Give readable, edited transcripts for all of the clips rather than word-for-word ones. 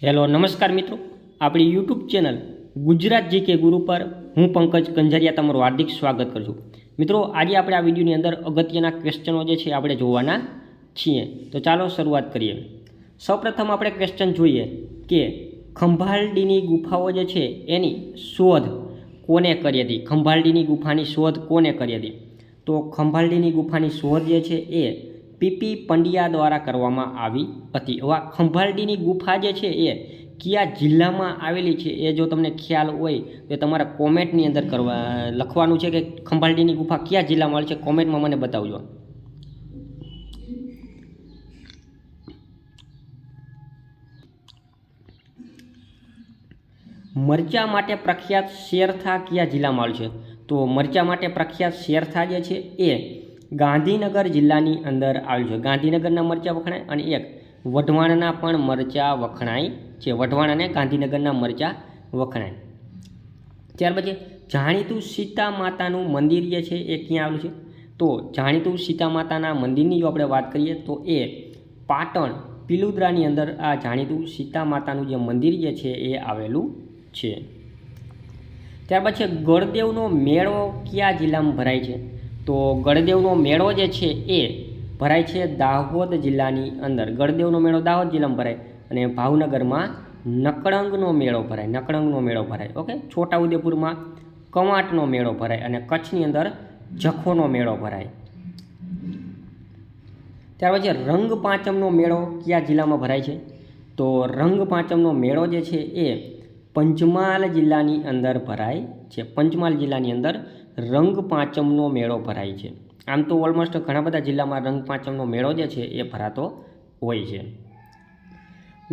Hello નમસ્કાર મિત્રો, આપણી યુટ્યુબ ચેનલ ગુજરાત જીકે ગુરુ પર હું પંકજ કંજરિયા તમારું હાર્દિક સ્વાગત કરું છું. મિત્રો, આજે આપણે આ વિડીયોની અંદર અગત્યના ક્વેશ્ચનો જે છે આપણે જોવાના છીએ. તો ચાલો શરૂઆત કરીએ. સૌપ્રથમ આપણે ક્વેશ્ચન જોઈએ કે ખંભાલડીની ગુફાઓ જે છે એની શોધ કોને કરી હતી? ખંભાલડીની ગુફાની શોધ કોને કરી હતી? તો ખંભાલડીની ગુફાની શોધ જે છે એ પીપી પંડ્યા દ્વારા કરવામાં આવી હતી. હવે ખંભાલડીની ગુફા જે છે એ કયા જિલ્લામાં આવેલી છે એ જો તમને ખ્યાલ હોય તો તમારે કોમેન્ટની અંદર લખવાનું છે કે ખંભાલડીની ગુફા કયા જિલ્લામાં આવેલી છે, કોમેન્ટમાં મને બતાવજો. મરચા માટે પ્રખ્યાત શેરથા કયા જિલ્લામાં આવેલ છે? તો મરચા માટે પ્રખ્યાત શેરથા જે છે એ ગાંધીનગર જિલ્લાની અંદર આવેલું છે. ગાંધીનગરના મરચા વખણાય અને એક વઢવાણના પણ મરચા વખણાય છે. વઢવાણ અને ગાંધીનગરના મરચા વખણાય. ત્યાર પછી જાણીતું સીતા માતાનું મંદિર જે છે એ ક્યાં આવેલું છે? તો જાણીતું સીતા માતાના મંદિરની જો આપણે વાત કરીએ તો એ પાટણ પિલુદ્રાની અંદર આ જાણીતું સીતા માતાનું જે મંદિર જે છે એ આવેલું છે. ત્યાર પછી ગળદેવનો મેળો કયા જિલ્લામાં ભરાય છે? તો ગળદેવનો મેળો જે છે એ ભરાય છે દાહોદ જિલ્લાની અંદર. ગળદેવનો મેળો દાહોદ જિલ્લામાં ભરાય અને ભાવનગરમાં નકળંગનો મેળો ભરાય. નકળંગનો મેળો ભરાય. ઓકે. છોટાઉદેપુરમાં કવાંટનો મેળો ભરાય અને કચ્છની અંદર જખોનો મેળો ભરાય. ત્યાર પછી રંગ પાંચમનો મેળો કયા જિલ્લામાં ભરાય છે? તો રંગ પાંચમનો મેળો જે છે એ પંચમહાલ જિલ્લાની અંદર ભરાય છે. પંચમહાલ જિલ્લાની અંદર રંગ પાંચમનો મેળો ભરાય છે. આમ તો ઓલમોસ્ટ ઘણા બધા જિલ્લામાં રંગ પાંચમનો મેળો જે છે એ ભરાતો હોય છે.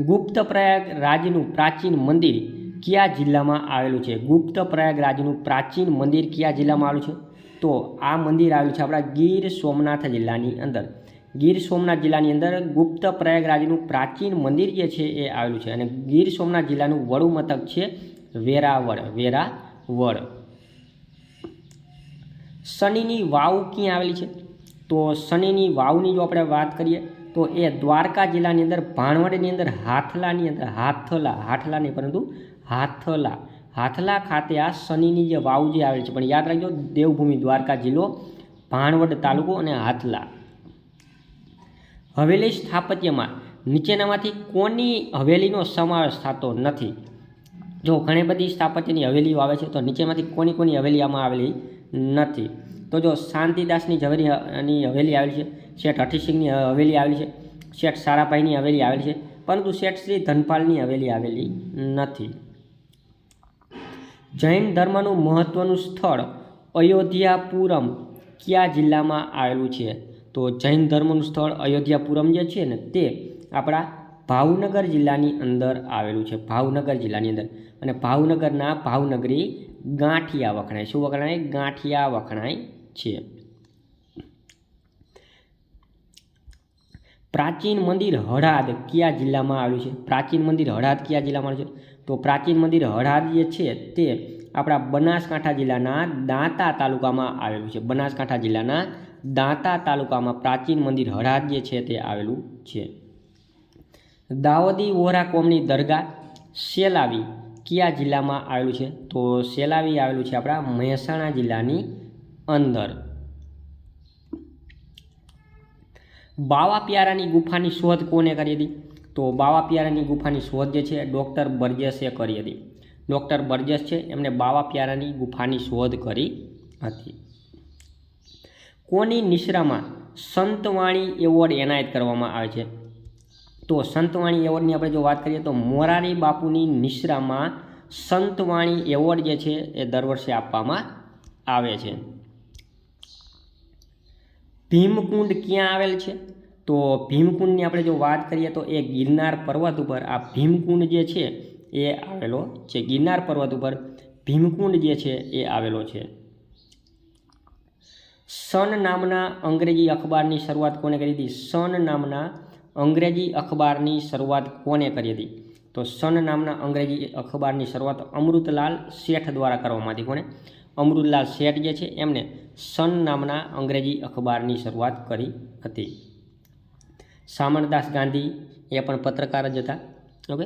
ગુપ્ત પ્રયાગ રાજનું પ્રાચીન મંદિર કયા જિલ્લામાં આવેલું છે? ગુપ્ત પ્રયાગ રાજનું પ્રાચીન મંદિર કયા જિલ્લામાં આવેલું છે? તો આ મંદિર આવેલું છે આપણા ગીર સોમનાથ જિલ્લાની અંદર. ગીર સોમનાથ જિલ્લાની અંદર ગુપ્ત પ્રયાગ રાજનું પ્રાચીન મંદિર જે છે એ આવેલું છે અને ગીર સોમનાથ જિલ્લાનું વડું મથક છે વેરાવળ. વેરાવળ. શનિની વાવ ક્યાં આવેલી છે? તો શનિની વાવની જો આપણે વાત કરીએ તો એ દ્વારકા જિલ્લાની અંદર ભાણવડની અંદર હાથલાની અંદર હાથલા નહીં પરંતુ હાથલા ખાતે આ શનિની જે વાવ જે આવેલી છે. પણ યાદ રાખજો, દેવભૂમિ દ્વારકા જિલ્લો, ભાણવડ તાલુકો અને હાથલા. હવેલી સ્થાપત્યમાં નીચેનામાંથી કોની હવેલીનો સમાવેશ થતો નથી? જો ઘણી બધી સ્થાપત્યની હવેલીઓ આવે છે તો નીચેમાંથી કોની હવેલી આમાં આવેલી નથી? તો જો શાંતિદાસની હવેલી આવેલી છે, શેઠ હઠીસિંહની હવેલી આવેલી છે, શેઠ સારાભાઈની હવેલી આવેલી છે, પરંતુ શેઠ શ્રી ધનપાલની હવેલી આવેલી નથી. જૈન ધર્મનું મહત્વનું સ્થળ અયોધ્યાપુરમ કયા જિલ્લામાં આવેલું છે? તો જૈન ધર્મનું સ્થળ અયોધ્યાપુરમ જે છે ને તે આપણા ભાવનગર જિલ્લાની અંદર આવેલું છે. ભાવનગર જિલ્લાની અંદર. અને ભાવનગરના ભાવનગરી ગાંઠિયા વખણાય. શું વખણાય? ગાંઠિયા વખણાય છે. પ્રાચીન મંદિર હળાદ કયા જિલ્લામાં આવેલું છે? પ્રાચીન મંદિર હળાદ કયા જિલ્લામાં આવેલું છે? તો પ્રાચીન મંદિર હળાદ જે છે તે આપણા બનાસકાંઠા જિલ્લાના દાંતા તાલુકામાં આવેલું છે. બનાસકાંઠા જિલ્લાના દાંતા તાલુકામાં પ્રાચીન મંદિર હળાદ જે છે તે આવેલું છે. દાઉદી વોરા કોમની દરગાહ સેલાવી કયા જિલ્લામાં આવેલું છે? તો સેલાવી આવેલું છે આપણા મહેસાણા જિલ્લાની અંદર. બાવા પ્યારાની ગુફાની શોધ કોને કરી હતી? તો બાવા પ્યારાની ગુફાની શોધ જે છે ડૉક્ટર બર્જસે કરી હતી. ડૉક્ટર બર્જસ છે એમણે બાવા પ્યારાની ગુફાની શોધ કરી હતી. કોની નિશ્રામાં સંતવાણી એવોર્ડ એનાયત કરવામાં આવે છે? તો સંતવાણી એવોર્ડની આપણે જો વાત કરીએ તો મોરારી બાપુની નિશ્રામાં સંતવાણી એવોર્ડ જે છે એ દર વર્ષે આપવામાં આવે છે. ભીમકુંડ ક્યાં આવેલ છે? તો ભીમકુંડની આપણે જો વાત કરીએ તો એ ગિરનાર પર્વત ઉપર આ ભીમકુંડ જે છે એ આવેલો છે. ગિરનાર પર્વત ઉપર ભીમકુંડ જે છે એ આવેલો છે. સન નામના અંગ્રેજી અખબારની શરૂઆત કોને કરી હતી? સન નામના અંગ્રેજી અખબારની શરૂઆત કોને કરી હતી? તો સન નામના અંગ્રેજી અખબારની શરૂઆત અમૃતલાલ શેઠ દ્વારા કરવામાં હતી. કોને? અમૃતલાલ શેઠ જે છે એમને સન નામના અંગ્રેજી અખબારની શરૂઆત કરી હતી. શામળદાસ ગાંધી એ પણ પત્રકાર જ હતા. ઓકે.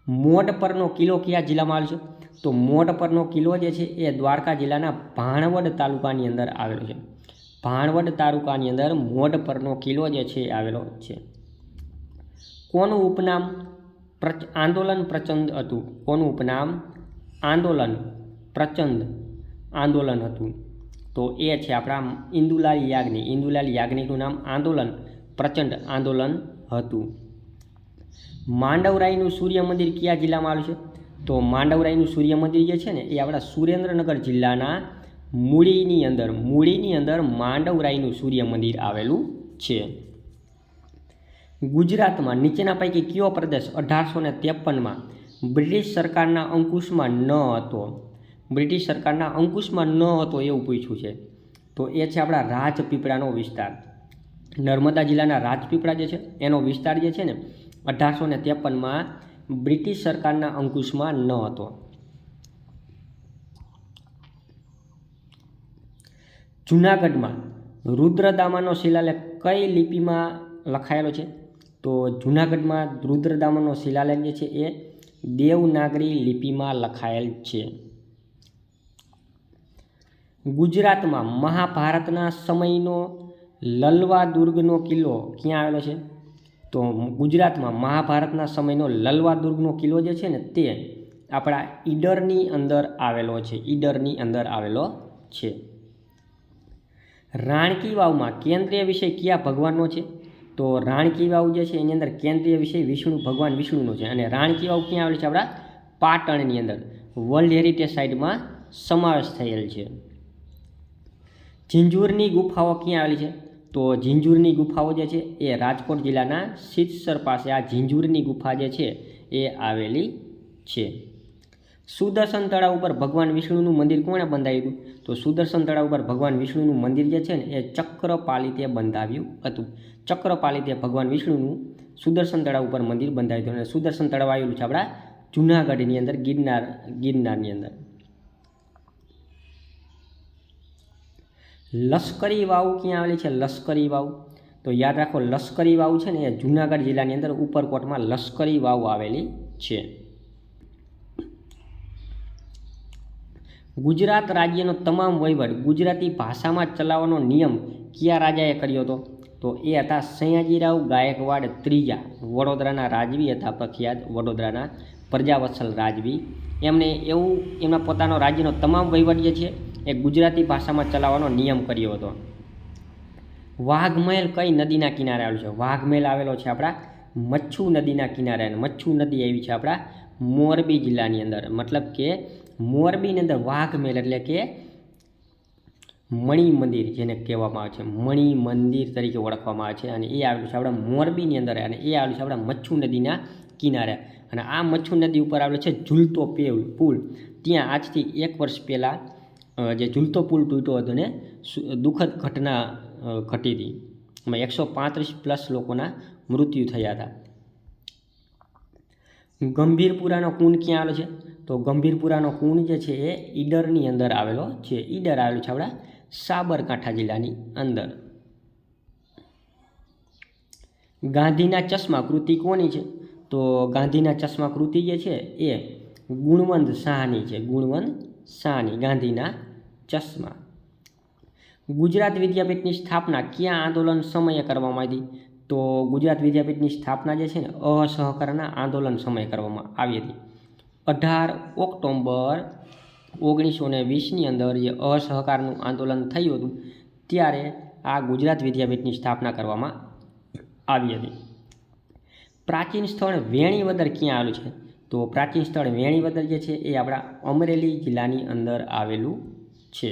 મોઢ પરનો કિલ્લો કયા જિલ્લામાં આવેલો છે? તો મોઢ પરનો કિલ્લો જે છે એ દ્વારકા જિલ્લાના ભાણવડ તાલુકાની અંદર આવેલો છે. ભાણવડ તાલુકાની અંદર મોઢ પરનો કિલ્લો જે છે એ આવેલો છે. કોનું ઉપનામ આંદોલન પ્રચંડ હતું? કોનું ઉપનામ આંદોલન પ્રચંડ આંદોલન હતું? તો એ છે આપણા ઇન્દુલાલ યાજ્ઞિક. ઇન્દુલાલ યાજ્ઞિકનું નામ આંદોલન પ્રચંડ આંદોલન હતું. માંડવરાયનું સૂર્ય મંદિર કયા જિલ્લામાં આવેલું છે? તો માંડવરાયનું સૂર્ય મંદિર જે છે ને એ આપણા સુરેન્દ્રનગર જિલ્લાના મૂળીની અંદર માંડવરાયનું સૂર્ય મંદિર આવેલું છે. ગુજરાતમાં નીચેના પૈકી કયો પ્રદેશ 1853માં બ્રિટિશ સરકારના અંકુશમાં ન હતો? બ્રિટિશ સરકારના અંકુશમાં ન હતો એવું પૂછ્યું છે. તો એ છે આપણા રાજપીપળાનો વિસ્તાર. નર્મદા જિલ્લાના રાજપીપળા જે છે એનો વિસ્તાર જે છે ને 1853માં બ્રિટિશ સરકારના અંકુશમાં ન હતો. જૂનાગઢમાં રુદ્રદામાનો શિલાલેખ કઈ લિપિમાં લખાયેલો છે? તો જૂનાગઢમાં રુદ્રદામાનો શિલાલેખ જે છે એ દેવનાગરી લિપિમાં લખાયેલ છે. ગુજરાતમાં મહાભારતના સમયનો લલવા દુર્ગનો કિલ્લો ક્યાં આવેલો છે? તો ગુજરાતમાં મહાભારતના સમયનો લલવા દુર્ગનો કિલ્લો જે છે ને તે આપણા ઈડરની અંદર આવેલો છે. ઈડરની અંદર આવેલો છે. રાણકી વાવમાં કેન્દ્રીય વિષય કયા ભગવાનનો છે? તો રાણકી વાવ જે છે એની અંદર કેન્દ્રીય વિષય ભગવાન વિષ્ણુનો છે. અને રાણકી વાવ ક્યાં આવેલી છે? આપણા પાટણની અંદર વર્લ્ડ હેરિટેજ સાઇટમાં સમાવેશ થયેલ છે. ઝીંઝુરની ગુફાઓ ક્યાં આવેલી છે? તો ઝીંઝુરની ગુફાઓ જે છે એ રાજકોટ જિલ્લાના સિદ્ધસર પાસે આ ઝીંઝુરની ગુફા જે છે એ આવેલી છે. સુદર્શન તળાવ ઉપર ભગવાન વિષ્ણુનું મંદિર કોણે બંધાવ્યું હતું? તો સુદર્શન તળાવ ઉપર ભગવાન વિષ્ણુનું મંદિર જે છે ને એ ચક્રપાલિતે બંધાવ્યું હતું. ચક્રપાલિતે ભગવાન વિષ્ણુનું સુદર્શન તળાવ ઉપર મંદિર બંધાવ્યું હતું. અને સુદર્શન તળાવ આવેલું છે આપણા જૂનાગઢની અંદર ગિરનારની અંદર. લશ્કરી વાવ ક્યાં આવેલી છે? લશ્કરી વાવ તો યાદ રાખો, લશ્કરી વાવ છે ને એ જૂનાગઢ જિલ્લાની અંદર ઉપરકોટમાં લશ્કરી વાવ આવેલી છે. ગુજરાત રાજ્યનો તમામ વહીવટ ગુજરાતી ભાષામાં ચલાવવાનો નિયમ કયા રાજાએ કર્યો હતો? તો એ હતા સયાજીરાવ ગાયકવાડ ત્રીજા. વડોદરાના રાજવી હતા, પ્રખ્યાત વડોદરાના પ્રજાવત્સલ રાજવી. એમના પોતાનો રાજ્યનો તમામ વહીવટ જે છે એ ગુજરાતી ભાષામાં ચલાવવાનો નિયમ કર્યો હતો. વાઘમહેલ કઈ નદીના કિનારે આવેલો છે? વાઘમહેલ આવેલો છે આપણા મચ્છુ નદીના કિનારે. અને મચ્છુ નદી આવી છે આપણા મોરબી જિલ્લાની અંદર. મતલબ કે મોરબીની અંદર વાઘમહેલ એટલે કે મણિ મંદિર જેને કહેવામાં આવે છે, મણિ મંદિર તરીકે ઓળખવામાં આવે છે. અને એ આવેલું છે આપણા મોરબીની અંદર. અને એ આવેલું છે આપણા મચ્છુ નદીના કિનારે. અને આ મચ્છુ નદી ઉપર આવેલો છે ઝૂલતો પુલ. ત્યાં આજથી 1 વર્ષ પહેલાં જે ઝૂલતો પુલ તૂટ્યો હતો ને દુઃખદ ઘટના ઘટી હતી. એમાં 135+ લોકોના મૃત્યુ થયા હતા. ગંભીરપુરાનો કુંડ ક્યાં આવેલો છે? તો ગંભીરપુરાનો કુંડ જે છે એ ઈડરની અંદર આવેલો છે. ઈડર આવેલું છે આપણા સાબરકાંઠા જિલ્લાની અંદર. ગાંધીના ચશ્મા કૃતિ કોની છે? તો ગાંધીના ચશ્મા કૃતિ જે છે એ ગુણવંત શાહની છે. ગુણવંત શાહની ગાંધીના ચશ્મા. ગુજરાત વિદ્યાપીઠની સ્થાપના કયા આંદોલન સમયે કરવામાં આવી હતી? તો ગુજરાત વિદ્યાપીઠની સ્થાપના જે છે ને અસહકારના આંદોલન સમયે કરવામાં આવી હતી. 18 ઓક્ટોબર 1920ની અંદર જે અસહકારનું આંદોલન થયું હતું ત્યારે આ ગુજરાત વિદ્યાપીઠની સ્થાપના કરવામાં આવી હતી. પ્રાચીન સ્થળ વેણીવદર ક્યાં આવેલું છે? તો પ્રાચીન સ્થળ વેણીવદર જે છે એ આપણા અમરેલી જિલ્લાની અંદર આવેલું છે.